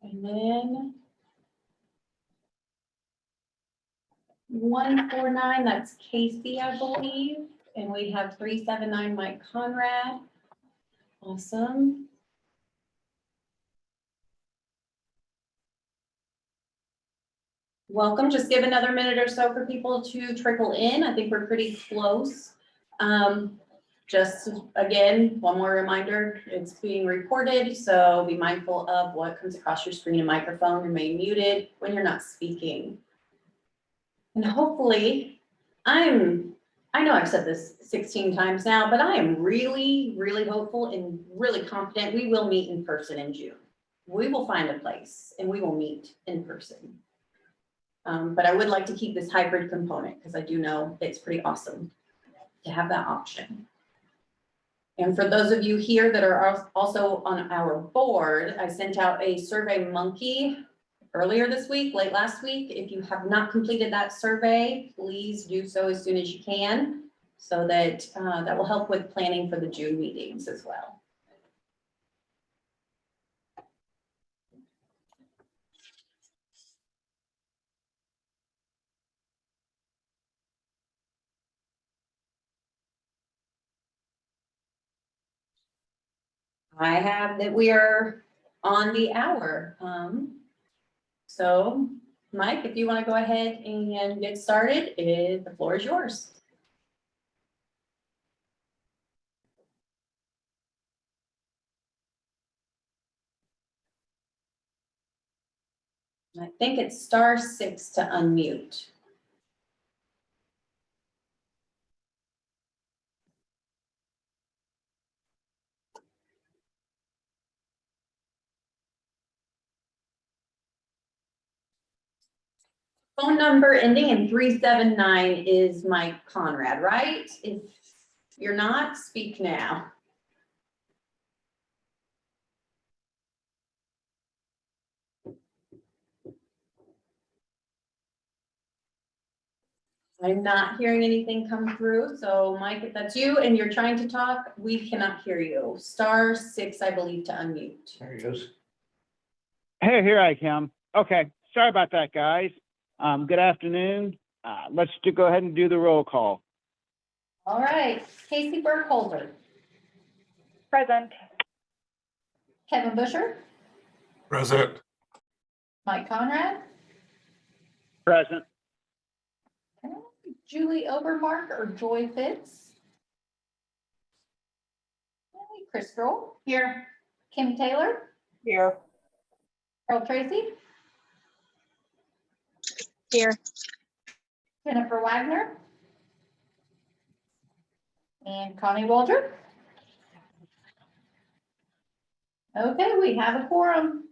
And then 149, that's Casey, I believe. And we have 379, Mike Conrad. Awesome. Welcome. Just give another minute or so for people to trickle in. I think we're pretty close. Just again, one more reminder, it's being recorded, so be mindful of what comes across your screen and microphone. Remain muted when you're not speaking. And hopefully, I know I've said this 16 times now, but I am really, really hopeful and really confident we will meet in person in June. We will find a place and we will meet in person. But I would like to keep this hybrid component because I do know it's pretty awesome to have that option. And for those of you here that are also on our board, I sent out a Survey Monkey earlier this week, late last week. If you have not completed that survey, please do so as soon as you can, so that that will help with planning for the June meetings as well. I have that we are on the hour. So Mike, if you want to go ahead and get started, the floor is yours. I think it's *6 to unmute. Phone number ending in 379 is Mike Conrad, right? If you're not, speak now. I'm not hearing anything come through. So Mike, if that's you and you're trying to talk, we cannot hear you. *6, I believe, to unmute. There he goes. Hey, here I come. Okay, sorry about that, guys. Good afternoon. Let's go ahead and do the roll call. All right, Casey Burkholder. Present. Kevin Busher. Present. Mike Conrad. Present. Julie Obermark or Joy Fitz. Chris Stroll. Here. Kim Taylor. Here. Carol Tracy. Here. Jennifer Wagner. And Connie Walter. Okay, we have a quorum.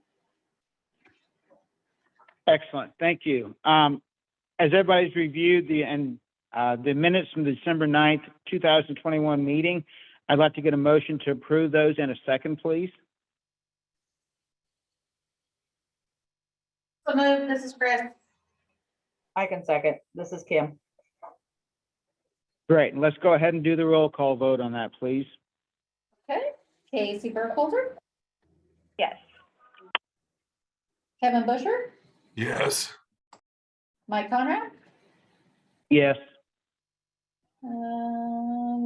Excellent. Thank you. As everybody's reviewed the minutes from the December 9th, 2021 meeting, I'd like to get a motion to approve those in a second, please. So moved. This is Chris. I can second. This is Kim. Great. Let's go ahead and do the roll call vote on that, please. Okay. Casey Burkholder. Yes. Kevin Busher. Yes. Mike Conrad. Yes.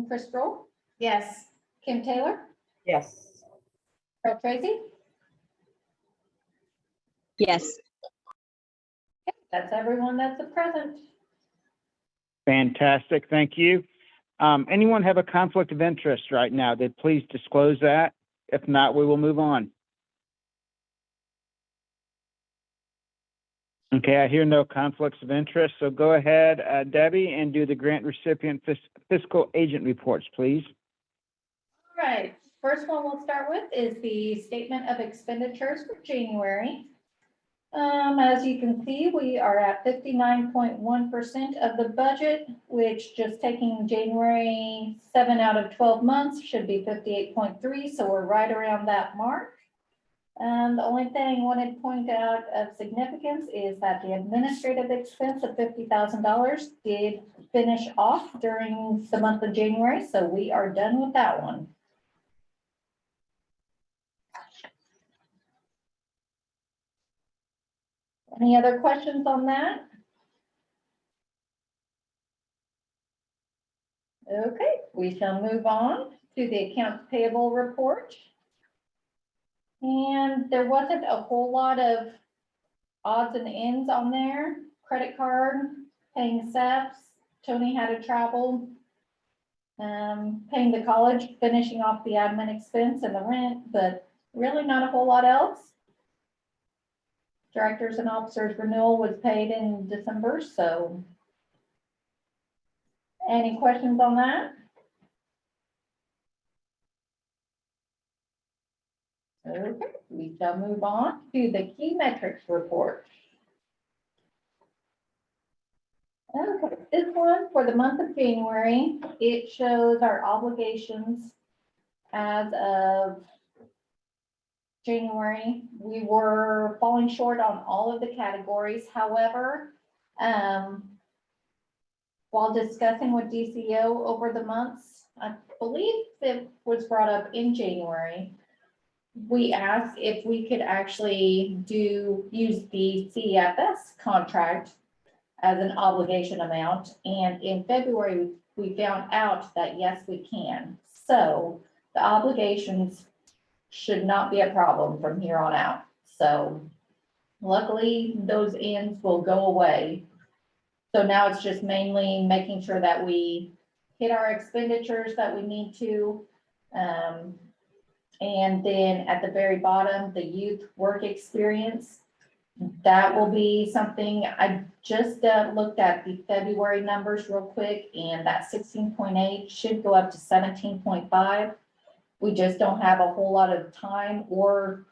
Chris Stroll. Yes. Kim Taylor. Yes. Carol Tracy. Yes. Okay, that's everyone that's present. Fantastic. Thank you. Anyone have a conflict of interest right now? Then please disclose that. If not, we will move on. Okay, I hear no conflicts of interest. So go ahead, Debbie, and do the grant recipient fiscal agent reports, please. All right. First one we'll start with is the statement of expenditures for January. As you can see, we are at 59.1% of the budget, which just taking January 7 out of 12 months should be 58.3. So we're right around that mark. The only thing I wanted to point out of significance is that the administrative expense of $50,000 did finish off during the month of January. So we are done with that one. Any other questions on that? Okay, we shall move on to the accounts payable report. And there wasn't a whole lot of odds and ends on there. Credit card, paying Seth's, Tony had to travel, paying the college, finishing off the admin expense and the rent, but really not a whole lot else. Directors and officers renewal was paid in December, so. Any questions on that? Okay, we shall move on to the key metrics report. Okay, this one for the month of January, it shows our obligations as of January. We were falling short on all of the categories. However, while discussing with DCO over the months, I believe it was brought up in January, we asked if we could actually use the CFS contract as an obligation amount. And in February, we found out that yes, we can. So the obligations should not be a problem from here on out. So luckily, those ends will go away. So now it's just mainly making sure that we hit our expenditures that we need to. And then at the very bottom, the youth work experience, that will be something. I just looked at the February numbers real quick, and that 16.8 should go up to 17.5. We just don't have a whole lot of time, or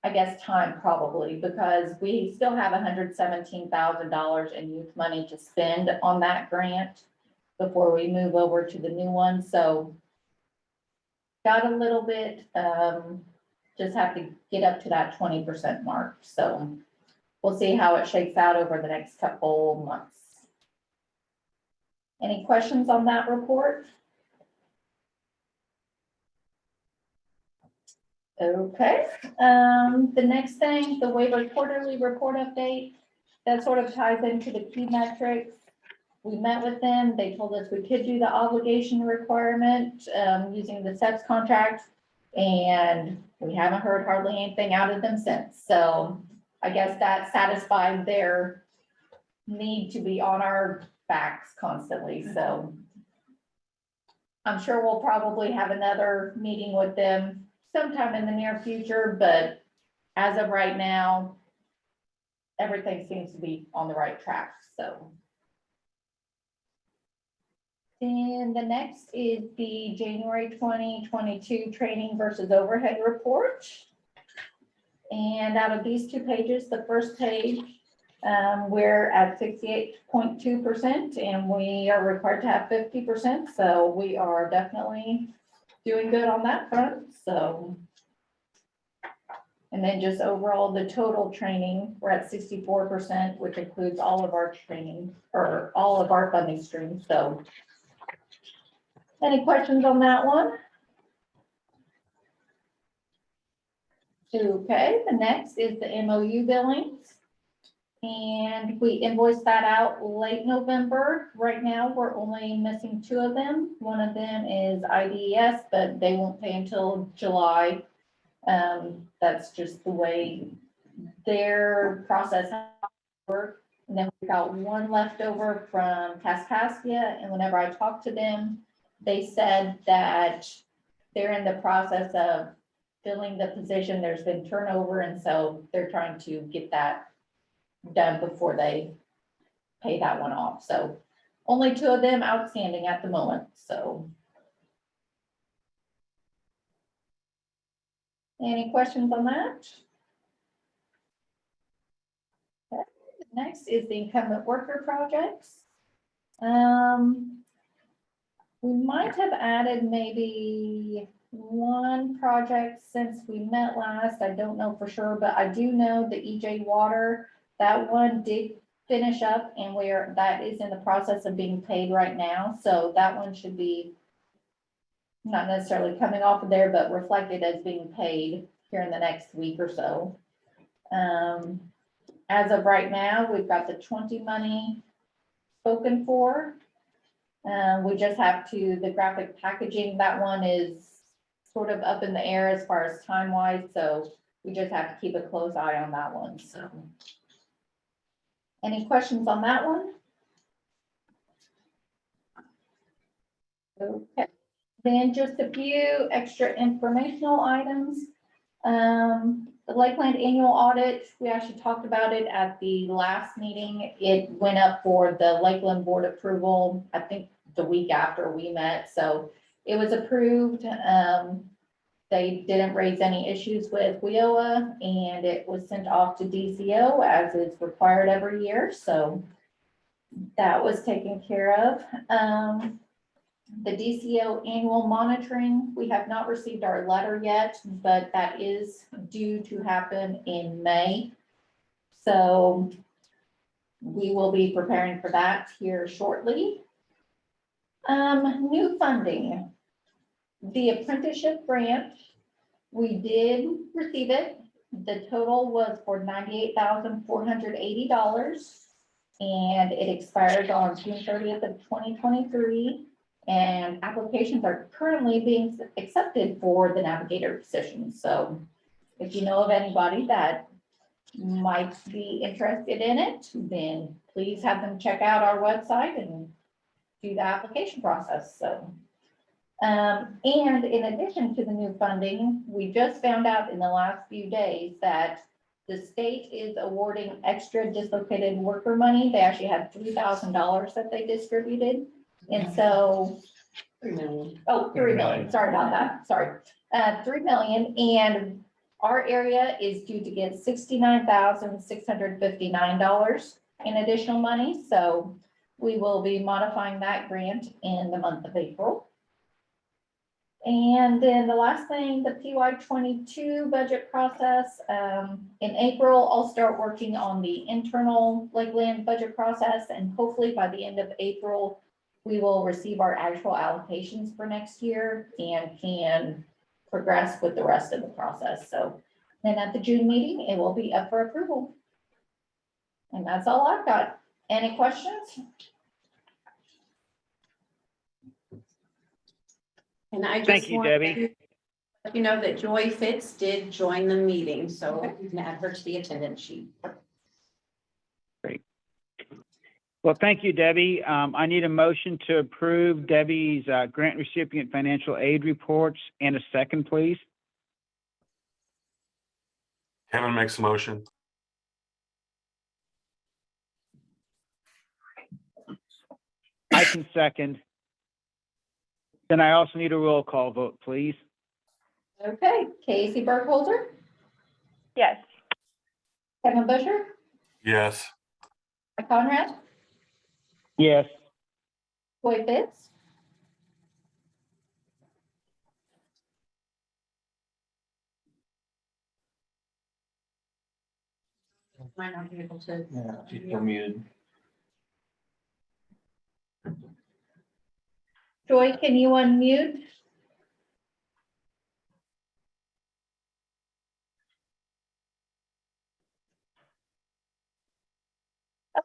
I guess time probably, because we still have $117,000 in youth money to spend on that grant before we move over to the new one. So got a little bit, just have to get up to that 20% mark. So we'll see how it shakes out over the next couple months. Any questions on that report? Okay, the next thing, the waiver quarterly report update, that sort of ties into the key metrics. We met with them, they told us we could do the obligation requirement, using the SEPS contract, and we haven't heard hardly anything out of them since. So I guess that satisfied their need to be on our backs constantly, so I'm sure we'll probably have another meeting with them sometime in the near future, but as of right now, everything seems to be on the right track, so. And the next is the January 2022 training versus overhead report. And out of these two pages, the first page, we're at 68.2%, and we are required to have 50%, so we are definitely doing good on that front, so. And then just overall, the total training, we're at 64%, which includes all of our training, or all of our funding streams, so. Any questions on that one? Okay, the next is the MOU billings. And we invoiced that out late November. Right now, we're only missing 2 of them. One of them is IDES, but they won't pay until July. That's just the way their process works. And then we've got one left over from Kaskaskia, and whenever I talked to them, they said that they're in the process of filling the position. There's been turnover, and so they're trying to get that done before they pay that one off. So only 2 of them outstanding at the moment, so. Any questions on that? Okay. Next is the incumbent worker projects. We might have added maybe 1 project since we met last. I don't know for sure, but I do know the EJ Water, that one did finish up, and that is in the process of being paid right now. So that one should be not necessarily coming off of there, but reflected as being paid here in the next week or so. As of right now, we've got the 20 money spoken for. We just have to, the graphic packaging, that one is sort of up in the air as far as time-wise, so we just have to keep a close eye on that one, so. Any questions on that one? Okay, then just a few extra informational items. The Lakeland annual audit, we actually talked about it at the last meeting. It went up for the Lakeland board approval, I think the week after we met, so it was approved. They didn't raise any issues with WIA, and it was sent off to DCO as is required every year, so that was taken care of. The DCO annual monitoring, we have not received our letter yet, but that is due to happen in May. So we will be preparing for that here shortly. New funding. The apprenticeship grant, we did receive it. The total was for $98,480, and it expired on June 30th of 2023. And applications are currently being accepted for the navigator position. So if you know of anybody that might be interested in it, then please have them check out our website and do the application process. So, and in addition to the new funding, we just found out in the last few days that the state is awarding extra dislocated worker money. They actually had $3,000 that they distributed. And so, 3 million. oh, 3 million, sorry about that, sorry. 3 million, and our area is due to get $69,659 in additional money. So we will be modifying that grant in the month of April. And then the last thing, the PY22 budget process. In April, I'll start working on the internal Lakeland budget process, and hopefully by the end of April, we will receive our actual allocations for next year and can progress with the rest of the process. So then at the June meeting, it will be up for approval. And that's all I've got. Any questions? And I Thank just you, want Debbie. to let you know that Joy Fitz did join the meeting, so you can add her to the attendance sheet. Well, thank you, Debbie. I need a motion to approve Debbie's grant recipient financial aid reports and a second, please. Kevin makes a motion. I can second. Then I also need a roll call vote, please. Okay, Casey Burkholder, Yes. Kevin Busher, Yes. Mike Conrad, Yes. Joy Fitz, Might not be able to. Yeah, she's still muted. Joy, can you unmute? Oh,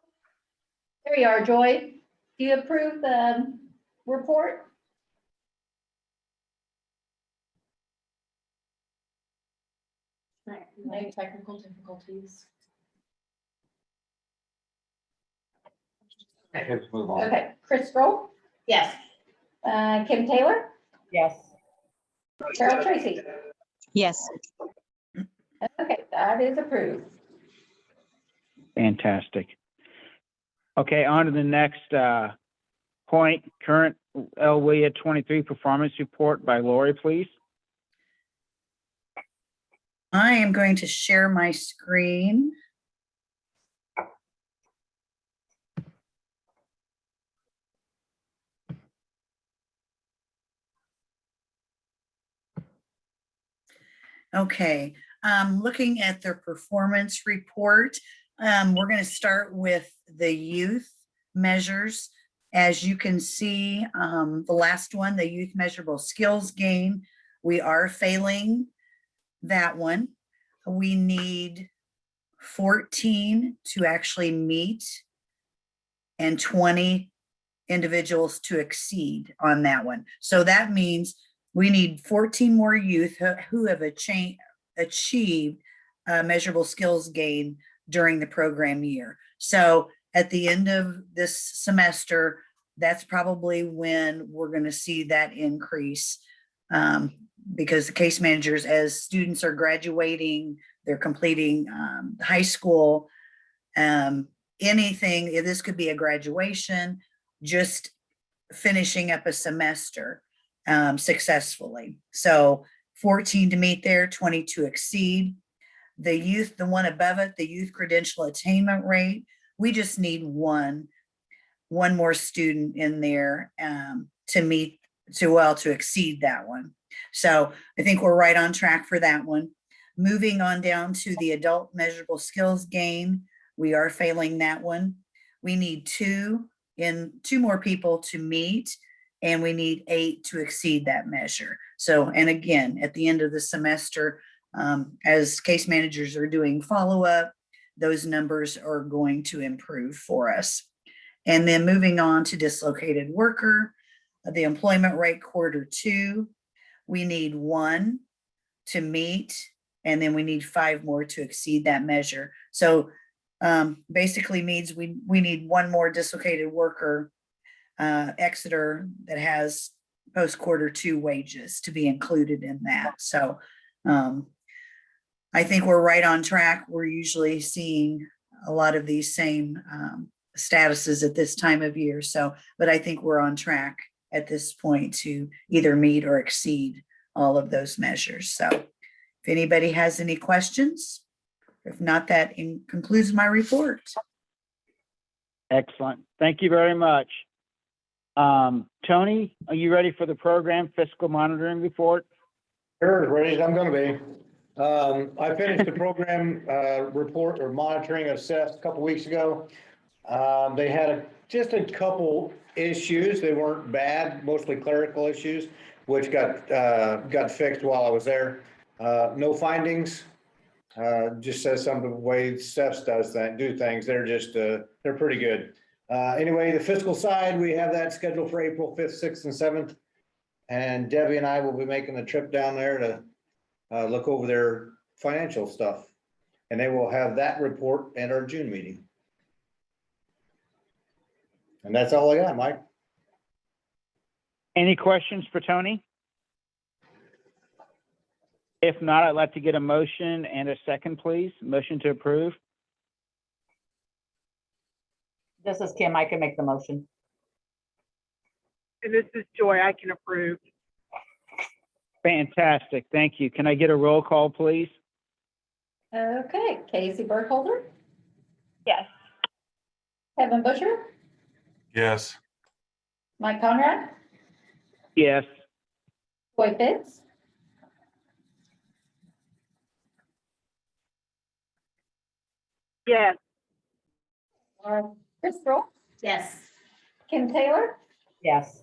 there you are, Joy. Do you approve the report? No technical difficulties. Let's move on. Okay, Chris Roll, Yes. Kim Taylor, Yes. Cheryl Tracy. Yes. Okay, that is approved. Fantastic. Okay, on to the next point, current LWIA 23 performance report by Lori, please. I am going to share my screen. Okay, looking at their performance report, we're going to start with the youth measures. As you can see, the last one, the youth measurable skills gain, we are failing that one. We need 14 to actually meet, and 20 individuals to exceed on that one. So that means we need 14 more youth who have achieved measurable skills gain during the program year. So at the end of this semester, that's probably when we're going to see that increase, because the case managers, as students are graduating, they're completing high school, anything, this could be a graduation, just finishing up a semester successfully. So 14 to meet there, 20 to exceed. The youth, the one above it, the youth credential attainment rate, we just need one more student in there to exceed that one. So I think we're right on track for that one. Moving on down to the adult measurable skills gain, we are failing that one. We need two more people to meet, and we need 8 to exceed that measure. So, and again, at the end of the semester, as case managers are doing follow-up, those numbers are going to improve for us. And then moving on to dislocated worker, the employment rate Q2, we need 1 to meet, and then we need 5 more to exceed that measure. So basically means we need 1 more dislocated worker Exeter that has post Q2 wages to be included in that. So I think we're right on track. We're usually seeing a lot of these same statuses at this time of year. So, but I think we're on track at this point to either meet or exceed all of those measures. So if anybody has any questions, if not, that concludes my report. Excellent. Thank you very much. Tony, are you ready for the program fiscal monitoring report? Sure, as ready as I'm gonna be. I finished the program report or monitoring of Seth a couple weeks ago. They had just a couple issues. They weren't bad, mostly clerical issues, which got fixed while I was there. No findings. Just says some of the way Seth do things. They're just they're pretty good. Anyway, the fiscal side, we have that scheduled for April 5th, 6th, and 7th. And Debbie and I will be making the trip down there to look over their financial stuff. And they will have that report at our June meeting. And that's all I got, Mike. Any questions for Tony? If not, I'd like to get a motion and a second, please. Motion to approve. This is Kim. I can make the motion. And this is Joy. I can approve. Fantastic. Thank you. Can I get a roll call, please? Okay, Casey Burkholder, Yes. Kevin Busher, Yes. Mike Conrad, Yes. Joy Fitz, Yes. Laura Crystal, Yes. Kim Taylor, Yes.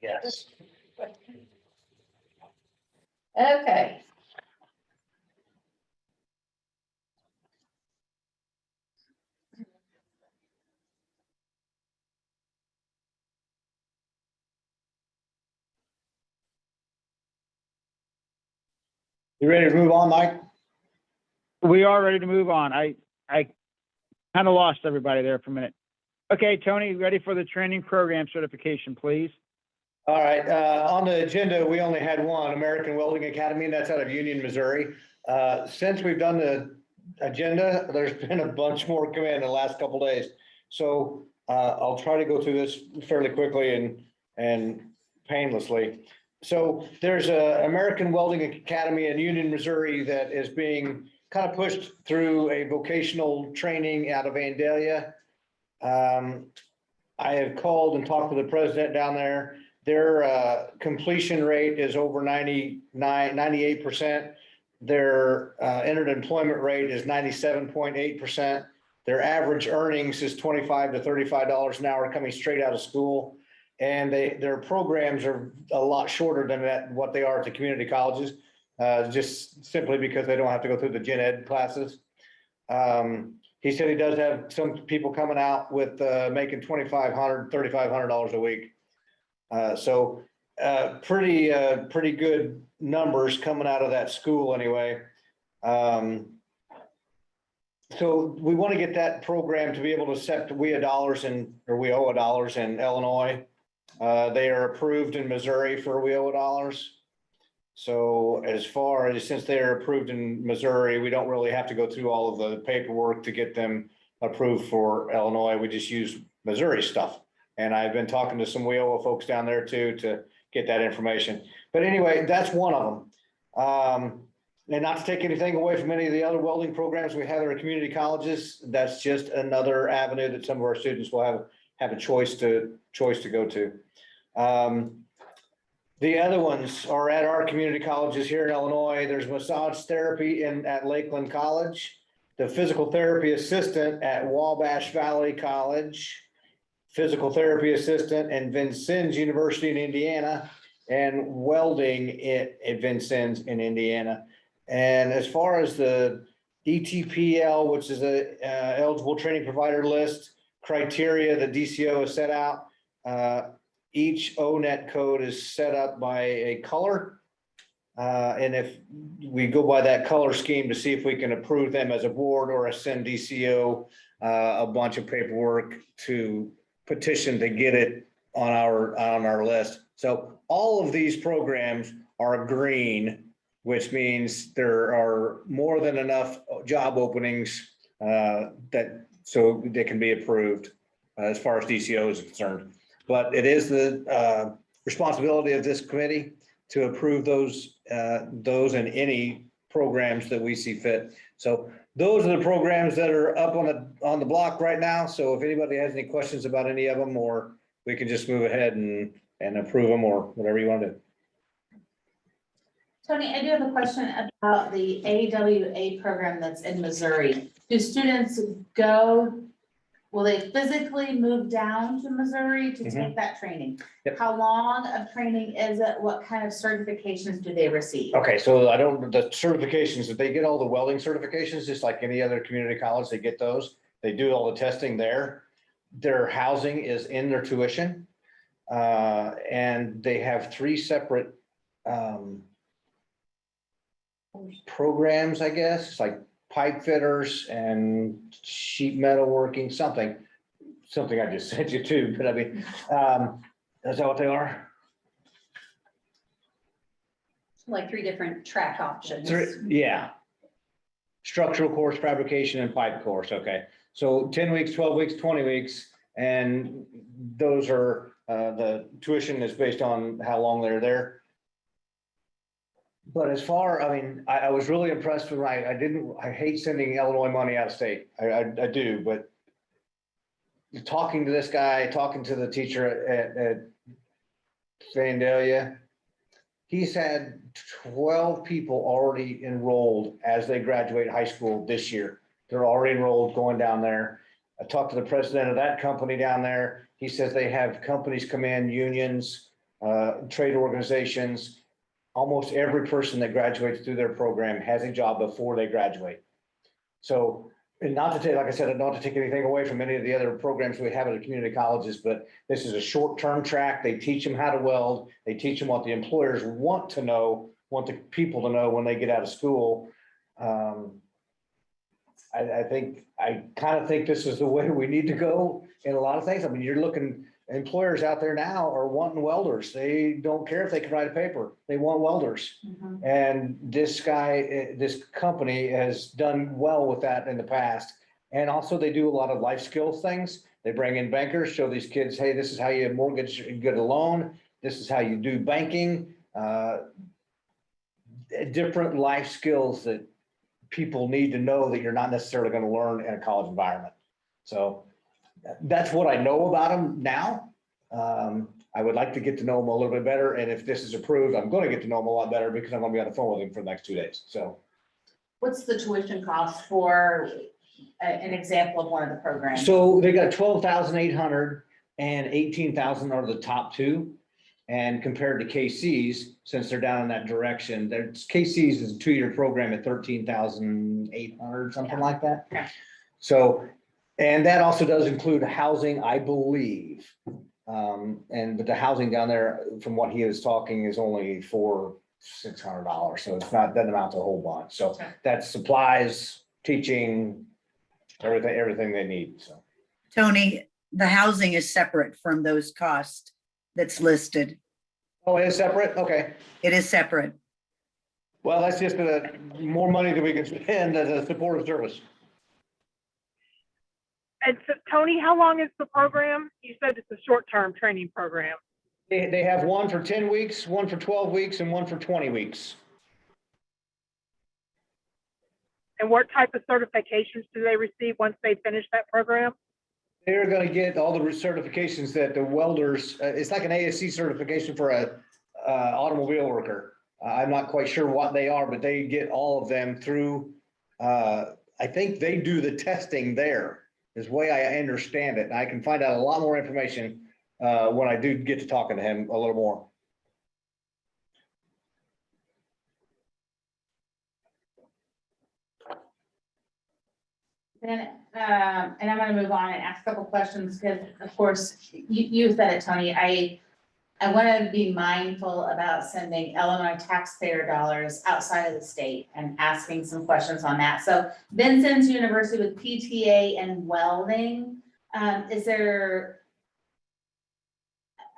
Yes. okay. You ready to move on, Mike? We are ready to move on. I kind of lost everybody there for a minute. Okay, Tony, ready for the training program certification, please? All right, on the agenda, we only had one, American Welding Academy, and that's out of Union, Missouri. Since we've done the agenda, there's been a bunch more come in the last couple days. So I'll try to go through this fairly quickly and painlessly. So there's a American Welding Academy in Union, Missouri that is being kind of pushed through a vocational training out of Vandalia. I have called and talked to the president down there. Their completion rate is over 98%. Their entered employment rate is 97.8%. Their average earnings is $25 to $35 an hour coming straight out of school. And their programs are a lot shorter than that, what they are at the community colleges, just simply because they don't have to go through the gen ed classes. He said he does have some people coming out with making $2,500, $3,500 a week. So pretty good numbers coming out of that school anyway. So we want to get that program to be able to accept WIA dollars or WIA dollars in Illinois. They are approved in Missouri for WIA dollars. So as far as, since they're approved in Missouri, we don't really have to go through all of the paperwork to get them approved for Illinois. We just use Missouri stuff. And I've been talking to some WIA folks down there too, to get that information. But anyway, that's one of them. And not to take anything away from any of the other welding programs we have at our community colleges, that's just another avenue that some of our students will have a choice to go to. The other ones are at our community colleges here in Illinois. There's massage therapy at Lakeland College, the physical therapy assistant at Wabash Valley College, physical therapy assistant in Vincennes University in Indiana, and welding at Vincennes in Indiana. And as far as the ETPL, which is a eligible training provider list criteria that DCO has set out, each ONET code is set up by a color. And if we go by that color scheme to see if we can approve them as a board or send DCO a bunch of paperwork to petition to get it on our list. So all of these programs are green, which means there are more than enough job openings so they can be approved as far as DCO is concerned. But it is the responsibility of this committee to approve those and any programs that we see fit. So those are the programs that are up on the block right now. So if anybody has any questions about any of them, or we can just move ahead and approve them, or whatever you want to do. Tony, I do have a question about the AWA program that's in Missouri. Do students will they physically move down to Missouri to take that training? Yep. How long of training is it? What kind of certifications do they receive? Okay, so the certifications, if they get all the welding certifications, just like any other community college, they get those. They do all the testing there. Their housing is in their tuition. And they have 3 separate programs, I guess. It's like pipe fitters and sheet metal working, something I just sent you to, but I mean, is that what they are? Like 3 different track options. Yeah. Structural course, fabrication, and pipe course. Okay. So 10 weeks, 12 weeks, 20 weeks. And those are, the tuition is based on how long they're there. But as far, I mean, I was really impressed with I hate sending Illinois money out of state. I do, but talking to this guy, talking to the teacher at Vandalia, he's had 12 people already enrolled as they graduate high school this year. They're already enrolled going down there. I talked to the president of that company down there. He says they have companies come in, unions, trade organizations. Almost every person that graduates through their program has a job before they graduate. So, and not to take, like I said, not to take anything away from any of the other programs we have at the community colleges, but this is a short-term track. They teach them how to weld. They teach them what the employers want to know, want the people to know when they get out of school. I kind of think this is the way we need to go in a lot of things. I mean, you're looking, employers out there now are wanting welders. They don't care if they can write a paper. They want welders. And this company has done well with that in the past. And also they do a lot of life skills things. They bring in bankers, show these kids, hey, this is how you mortgage, get a loan. This is how you do banking. Different life skills that people need to know that you're not necessarily going to learn in a college environment. So that's what I know about them now. I would like to get to know them a little bit better. And if this is approved, I'm going to get to know them a lot better because I'm going to be on the phone with them for the next 2 days. So What's the tuition cost for an example of one of the programs? So they got 12,800 and 18,000 are the top two. And compared to KC's, since they're down in that direction, there's KC's is a 2-year program at 13,800, something like that. Okay. So, and that also does include housing, I believe. But the housing down there, from what he was talking, is only for $600. So it's not, doesn't amount to a whole bunch. So Okay. that's supplies, teaching, everything they need, so. Tony, the housing is separate from those costs that's listed. Oh, it's separate? Okay. It is separate. Well, that's just more money that we can spend as a supportive service. And so, Tony, how long is the program? You said it's a short-term training program. They have one for 10 weeks, one for 12 weeks, and one for 20 weeks. And what type of certifications do they receive once they finish that program? They're gonna get all the certifications that the welders, it's like an ASC certification for a automobile worker. I'm not quite sure what they are, but they get all of them through, I think they do the testing there, is the way I understand it. And I can find out a lot more information when I do get to talking to him a little more. Then, and I'm gonna move on and ask a couple questions, because of course, you said it, Tony, I wanna be mindful about sending Illinois taxpayer dollars outside of the state and asking some questions on that. So Vincent's University with PTA and welding, is there,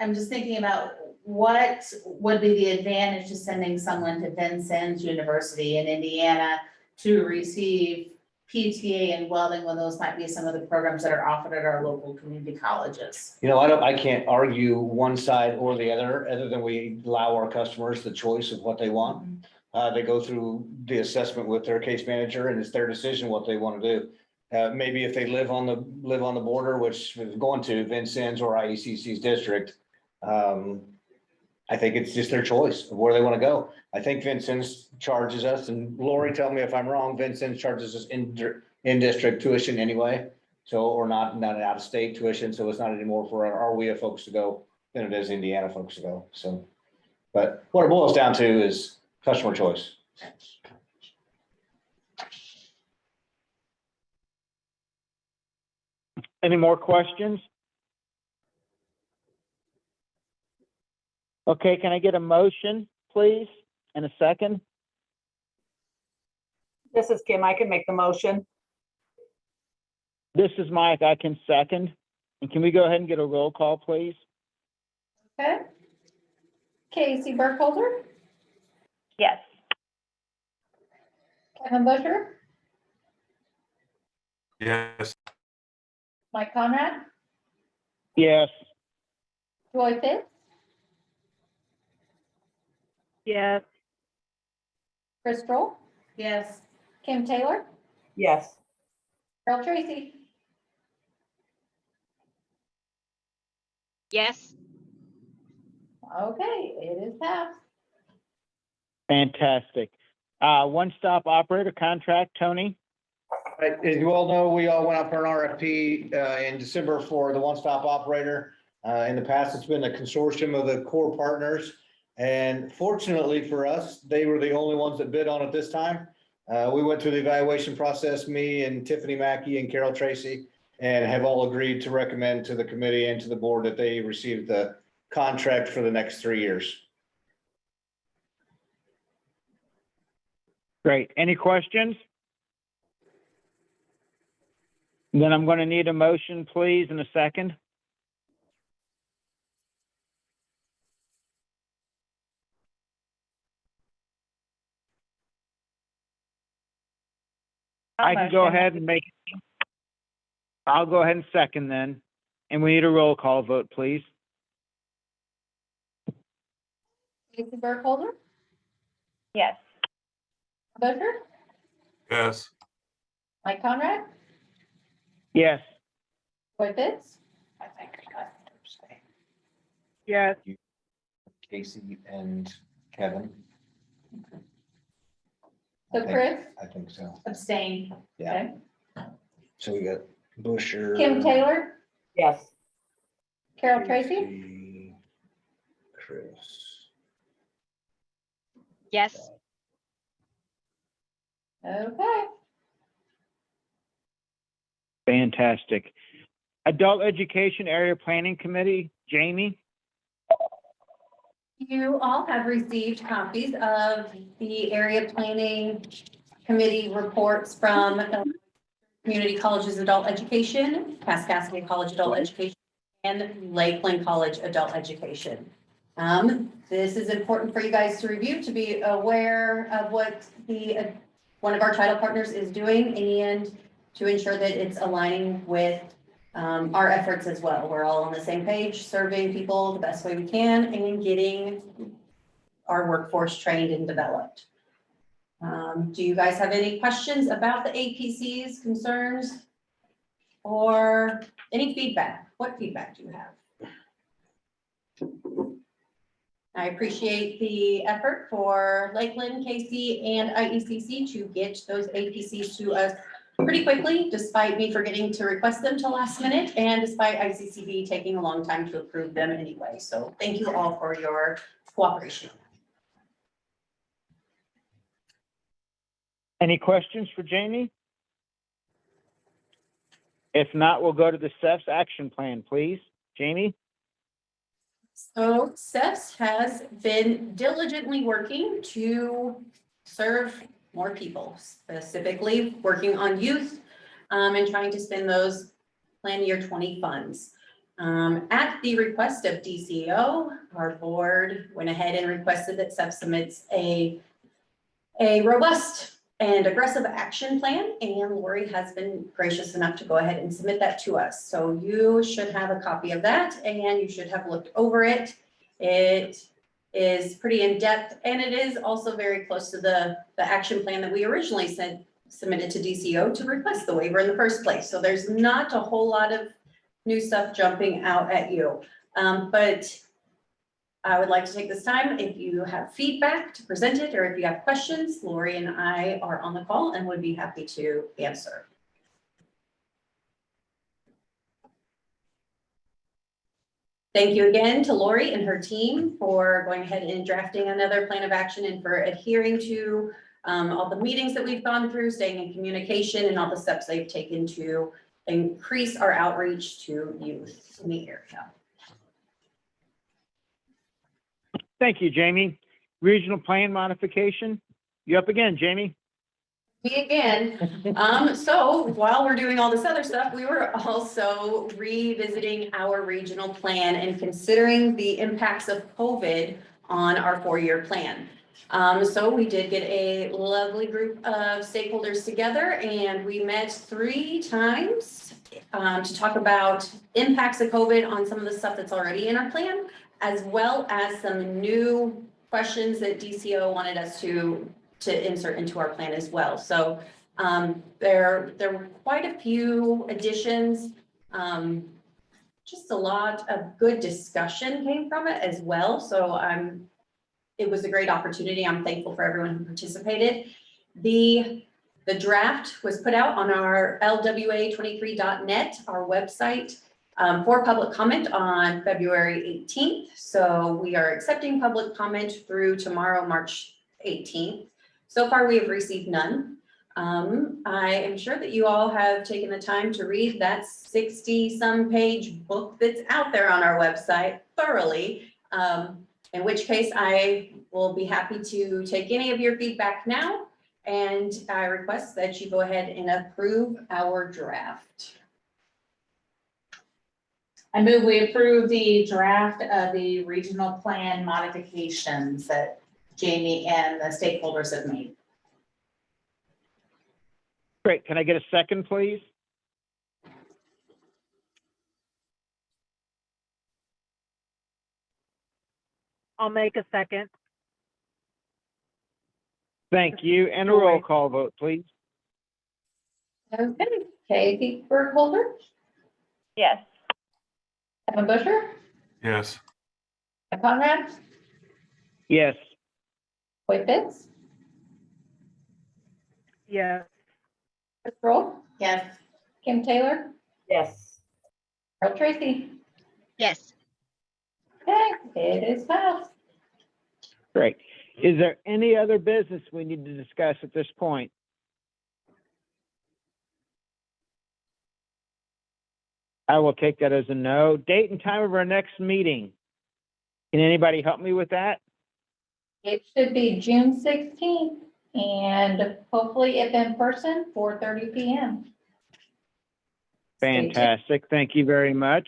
I'm just thinking about what would be the advantage to sending someone to Vincent's University in Indiana to receive PTA and welding, when those might be some of the programs that are offered at our local community colleges? You know, I can't argue one side or the other than we allow our customers the choice of what they want. They go through the assessment with their case manager, and it's their decision what they want to do. Maybe if they live on the border, which is going to Vincennes or IECC's district, I think it's just their choice of where they want to go. I think Vincennes charges us, and Lori, tell me if I'm wrong, Vincennes charges us in-district tuition anyway. So, or not out of state tuition. So it's not anymore for our WIA folks to go than it is Indiana folks to go. So, but what it boils down to is customer choice. Any more questions? Okay, can I get a motion, please, and a second? This is Kim. I can make the motion. This is Mike, I can second. And can we go ahead and get a roll call, please? Okay. Casey Burkholder, Yes. Kevin Busher, Yes. Mike Conrad, Yes. Joy Fitz, Yes. Chris Stroll, Yes. Kim Taylor, Yes. Carol Tracy. Yes. Okay, it is passed. Fantastic. One-stop operator contract, Tony? Right, as you all know, we all went out for an RFP in December for the one-stop operator. In the past, it's been a consortium of the core partners. And fortunately for us, they were the only ones that bid on it this time. We went through the evaluation process, me and Tiffany Mackey and Carol Tracy, and have all agreed to recommend to the committee and to the board that they receive the contract for the next 3 years. Great. Any questions? Then I'm going to need a motion, please, in a second. I can go ahead and make, I'll go ahead and second then. And we need a roll call vote, please. Casey Burkholder, Yes. Busher, Yes. Mike Conrad, Yes. Joy Fitz, I think I got to stay. Yes. Casey and Kevin. so Chris, I think so. Abstain. Yeah. okay, So we got Busher. Kim Taylor, Yes. Carol Tracy, Tracy, Chris. Yes. okay. Fantastic. Adult Education Area Planning Committee, Jamie? You all have received copies of the area planning committee reports from Community Colleges Adult Education, Kaskaskia College Adult Education, and Lakeland College Adult Education. This is important for you guys to review, to be aware of what one of our title partners is doing, and to ensure that it's aligning with our efforts as well. We're all on the same page, serving people the best way we can and getting our workforce trained and developed. Do you guys have any questions about the APCs, concerns, or any feedback? What feedback do you have? I appreciate the effort for Lakeland, KC, and IECC to get those APCs to us pretty quickly, despite me forgetting to request them till last minute, and despite ICCB taking a long time to approve them anyway. So thank you all for your cooperation. Any questions for Jamie? If not, we'll go to the Seth's action plan, please. Jamie? So Seth has been diligently working to serve more people, specifically working on youth and trying to spend those plan year 20 funds. At the request of DCO, our board went ahead and requested that Seth submits a robust and aggressive action plan, and Lori has been gracious enough to go ahead and submit that to us. So you should have a copy of that, and you should have looked over it. It is pretty in-depth, and it is also very close to the action plan that we originally submitted to DCO to request the waiver in the first place. So there's not a whole lot of new stuff jumping out at you. But I would like to take this time, if you have feedback to present it, or if you have questions, Lori and I are on the call and would be happy to answer. Thank you again to Lori and her team for going ahead and drafting another plan of action and for adhering to all the meetings that we've gone through, staying in communication, and all the steps they've taken to increase our outreach to youth in the area. Thank you, Jamie. Regional plan modification? You up again, Jamie? Me again. So while we're doing all this other stuff, we were also revisiting our regional plan and considering the impacts of COVID on our 4-year plan. So we did get a lovely group of stakeholders together, and we met 3 times to talk about impacts of COVID on some of the stuff that's already in our plan, as well as some new questions that DCO wanted us to insert into our plan as well. So there were quite a few additions. Just a lot of good discussion came from it as well. So it was a great opportunity. I'm thankful for everyone who participated. The draft was put out on our LWIA23.net, our website, for public comment on February 18th. So we are accepting public comment through tomorrow, March 18th. So far, we have received none. I am sure that you all have taken the time to read that 60-some page book that's out there on our website thoroughly, in which case I will be happy to take any of your feedback now, and I request that you go ahead and approve our draft. I move we approve the draft of the regional plan modifications that Jamie and the stakeholders have made. Great. Can I get a second, please? I'll make a second. Thank you. And a roll call vote, please. Okay, Katie Burkholder, Yes. Kevin Busher, Yes. Conrad, Yes. Hoyt Pitts, Yes. Chris Roll, Yes. Kim Taylor, Yes. Carol Tracy. Yes. Okay, it is passed. Great. Is there any other business we need to discuss at this point? I will take that as a no. Date and time of our next meeting. Can anybody help me with that? It should be June 16th, and hopefully if in person, 4:30 PM. Stay tuned. Fantastic. Thank you very much.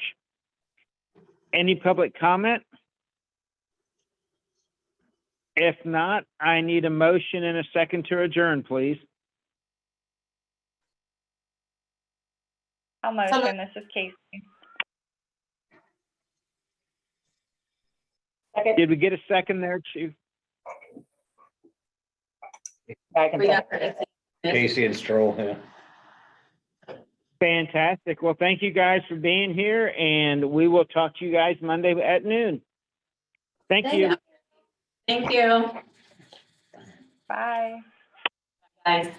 Any public comment? If not, I need a motion and a second to adjourn, please. I'll motion. This is Casey. Second. Did we get a second there, Chief? I can We second. got it. Casey and Stroll, yeah. Fantastic. Well, thank you guys for being here, and we will talk to you guys Monday at noon. Thank you. Thank you. Bye. Guys.